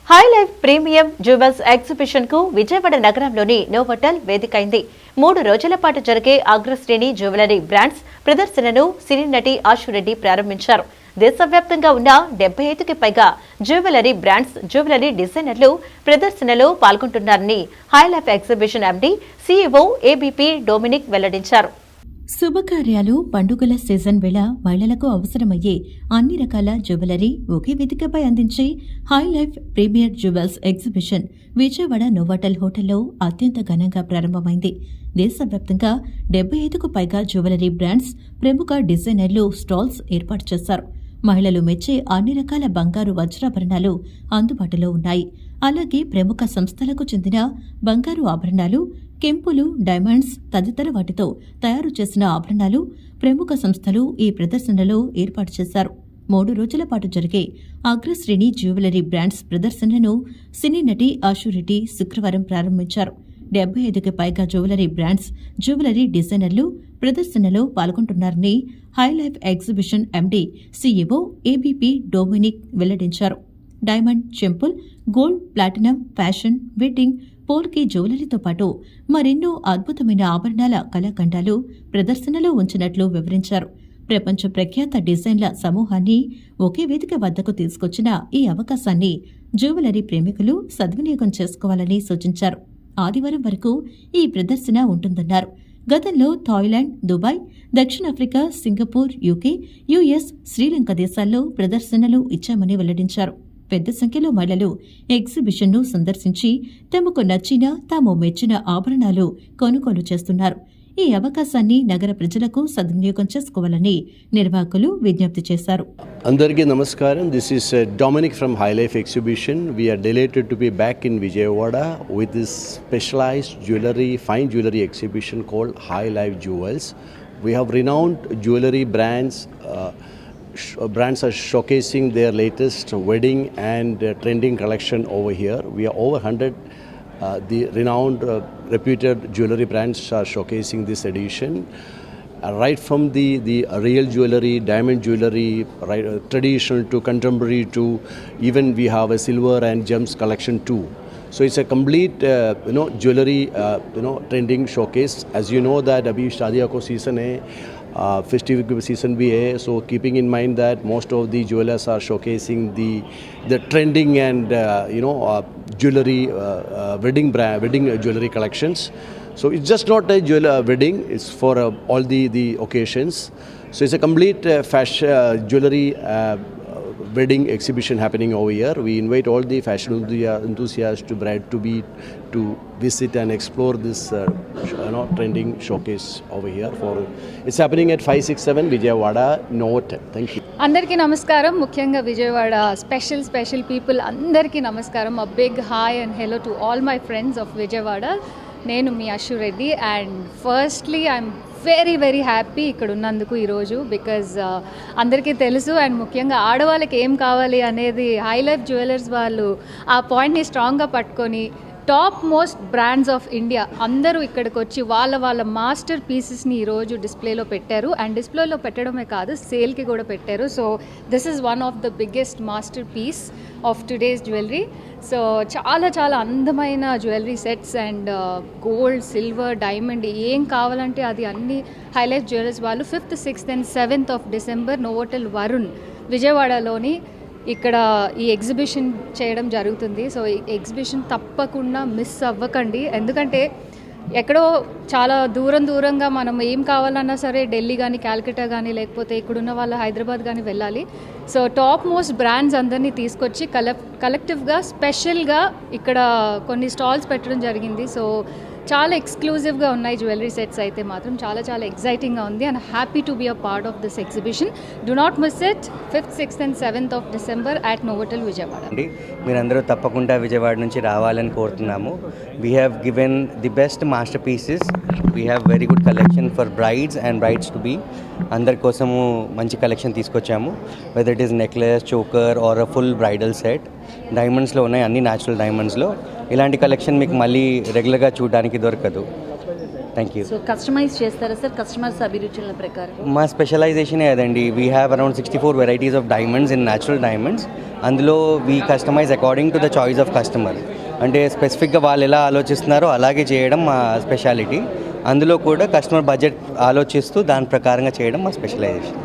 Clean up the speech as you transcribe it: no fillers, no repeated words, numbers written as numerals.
High life premium jewels exhibition కు విజయవాడ నగరంలోని Novotel వేదికైంది. 3 రోజుల పాటు జరిగే అగ్రశ్రేణి జ్యువెలరీ బ్రాండ్స్ ప్రదర్శనను సినీ నటి ఆశురెడ్డి ప్రారంభించారు. దేశవ్యాప్తంగా ఉన్న 75కి పైగా జ్యువెలరీ బ్రాండ్స్, జ్యువెలరీ డిజైనర్లు ప్రదర్శనలో పాల్గొంటున్నారని high life exhibition MD, CEO ABP Dominic వెల్లడించారు. శుభకార్యాలు, పండుగల సీజన్ వేళ మహిళలకు అవసరమయ్యే అన్ని రకాల జ్యువెలరీ ఒకే వేదికపై అందించే high life premier jewels exhibition Vijayawada Novotel హోటల్లో అత్యంత ఘనంగా ప్రారంభమైంది. దేశవ్యాప్తంగా 75కు పైగా జ్యువెలరీ బ్రాండ్స్, ప్రముఖ డిజైనర్లు స్టాల్స్ ఏర్పాటు చేశారు. మహిళలు మెచ్చే అన్ని రకాల బంగారు వజ్రాభరణాలు అందుబాటులో ఉన్నాయి. అలాగే ప్రముఖ సంస్థలకు చెందిన బంగారు ఆభరణాలు, కెంపులు, డైమండ్స్ తదితర వాటితో తయారు చేసిన ఆభరణాలు ప్రముఖ సంస్థలు ఈ ప్రదర్శనలో ఏర్పాటు చేశారు. 3 రోజుల పాటు జరిగే అగ్రశ్రేణి జ్యువెలరీ బ్రాండ్స్ ప్రదర్శనను సినీ నటి ఆశురెడ్డి శుక్రవారం ప్రారంభించారు. 75కి పైగా జ్యువెలరీ బ్రాండ్స్, జ్యువెలరీ డిజైనర్లు ప్రదర్శనలో పాల్గొంటున్నారని high life exhibition MD, CEO ABP Dominic వెల్లడించారు. Diamond, temple, gold, platinum, fashion, wedding, polki జ్యువెలరీతో పాటు మరెన్నో అద్భుతమైన ఆభరణాల కళాఖండాలు ప్రదర్శనలో ఉంచినట్లు వివరించారు. ప్రపంచ ప్రఖ్యాత డిజైన్ల సమూహాన్ని ఒకే వేదిక వద్దకు తీసుకొచ్చిన ఈ అవకాశాన్ని జ్యువెలరీ ప్రేమికులు సద్వినియోగం చేసుకోవాలని సూచించారు. ఆదివారం వరకు ఈ ప్రదర్శన ఉంటుందన్నారు. గతంలో థాయిలాండ్, దుబాయ్, దక్షిణాఫ్రికా, సింగపూర్, యూకే, యుఎస్, శ్రీలంక దేశాల్లో ప్రదర్శనలు ఇచ్చామని వెల్లడించారు. పెద్ద సంఖ్యలో మహిళలు ఎగ్జిబిషన్ను సందర్శించి తమకు నచ్చిన, తాము మెచ్చిన ఆభరణాలు కొనుగోలు చేస్తున్నారు. ఈ అవకాశాన్ని నగర ప్రజలకు సద్వినియోగం చేసుకోవాలని నిర్వాహకులు విజ్ఞప్తి చేశారు. అందరికీ నమస్కారం. This is Dominic from high life exhibition. We are delighted to be back in Vijayawada with this specialized jewelry, fine jewelry exhibition called High Life Jewels. We have renowned jewelry brands. Brands are showcasing their latest wedding and trending collection over here. We are over 100 the renowned reputed jewelry brands are showcasing this edition. Right from the real jewelry, diamond jewelry, right, traditional to contemporary to even we have a silver and gems collection too. So it's a complete jewelry trending showcase. As you know that abhi शादियों को season है, festive season भी है. So keeping in mind that most of the jewelers are showcasing the trending and jewelry wedding jewelry collections. So it's just not a wedding, it's for all the occasions. So it's a complete fashion jewelry wedding exhibition happening over here. We invite all the fashion enthusiasts to visit and explore this trending showcase over here. It's happening at 567 Vijayawada Novotel. Thank you. అందరికీ నమస్కారం. ముఖ్యంగా Vijayawada special people అందరికీ నమస్కారం. A big hi and hello to all my friends of Vijayawada. నేను మీ Ashu Reddy and firstly I'm very happy ఇక్కడ ఉన్నందుకు ఈరోజు. బికాజ్ అందరికీ తెలుసు అండ్ ముఖ్యంగా ఆడవాళ్ళకి ఏం కావాలి అనేది హై లైఫ్ జ్యువెలర్స్ వాళ్ళు ఆ పాయింట్ని స్ట్రాంగ్గా పట్టుకొని top most brands of India అందరూ ఇక్కడికి వచ్చి వాళ్ళ మాస్టర్ పీసెస్ని ఈరోజు డిస్ప్లేలో పెట్టారు. అండ్ డిస్ప్లేలో పెట్టడమే కాదు, సేల్కి కూడా పెట్టారు. So this is one of the biggest masterpiece of today's jewellery. So చాలా అందమైన jewellery sets and gold, silver, diamond ఏం కావాలంటే అది అన్ని హై లైఫ్ జ్యువెలర్స్ వాళ్ళు 5th, 6th and 7th of December Novotel Varun విజయవాడలోని ఇక్కడ ఈ ఎగ్జిబిషన్ చేయడం జరుగుతుంది. సో ఈ ఎగ్జిబిషన్ తప్పకుండా మిస్ అవ్వకండి. ఎందుకంటే ఎక్కడో చాలా దూరంగా మనం ఏం కావాలన్నా సరే ఢిల్లీ కానీ, క్యాల్కటా కానీ, లేకపోతే ఇక్కడున్న వాళ్ళు హైదరాబాద్ కానీ వెళ్ళాలి. సో టాప్ మోస్ట్ బ్రాండ్స్ అందరినీ తీసుకొచ్చి కలెక్టివ్గా స్పెషల్గా ఇక్కడ కొన్ని స్టాల్స్ పెట్టడం జరిగింది. సో చాలా ఎక్స్క్లూజివ్గా ఉన్నాయి జ్యువెలరీ సెట్స్ అయితే మాత్రం చాలా ఎక్సైటింగ్గా ఉంది. And happy to be a part of this exhibition. Do not miss it. 5th, 6th and 7th of December at Novotel Vijayawada. మీరందరూ తప్పకుండా విజయవాడ నుంచి రావాలని కోరుతున్నాము. We have given the best masterpieces. We have very good collection for brides and brides to be. అందరి కోసము మంచి collection తీసుకొచ్చాము. Whether it is necklace, choker or a full bridal set. డైమండ్స్లో ఉన్నాయి, అన్ని న్యాచురల్ డైమండ్స్లో. ఇలాంటి కలెక్షన్ మీకు మళ్ళీ రెగ్యులర్గా చూడడానికి దొరకదు. Thank you. సో కస్టమైజ్ చేస్తారా సార్ కస్టమర్స్ అభిరుచుల ప్రకారం? మా స్పెషలైజేషనే అదండి. We have around 64 varieties of diamonds in natural diamonds. అందులో we customise according to the choice of customer. అంటే స్పెసిఫిక్గా వాళ్ళు ఎలా ఆలోచిస్తున్నారో అలాగే చేయడం మా స్పెషాలిటీ. అందులో కూడా కస్టమర్ బడ్జెట్ ఆలోచిస్తూ దాని ప్రకారంగా చేయడం మా స్పెషలైజేషన్.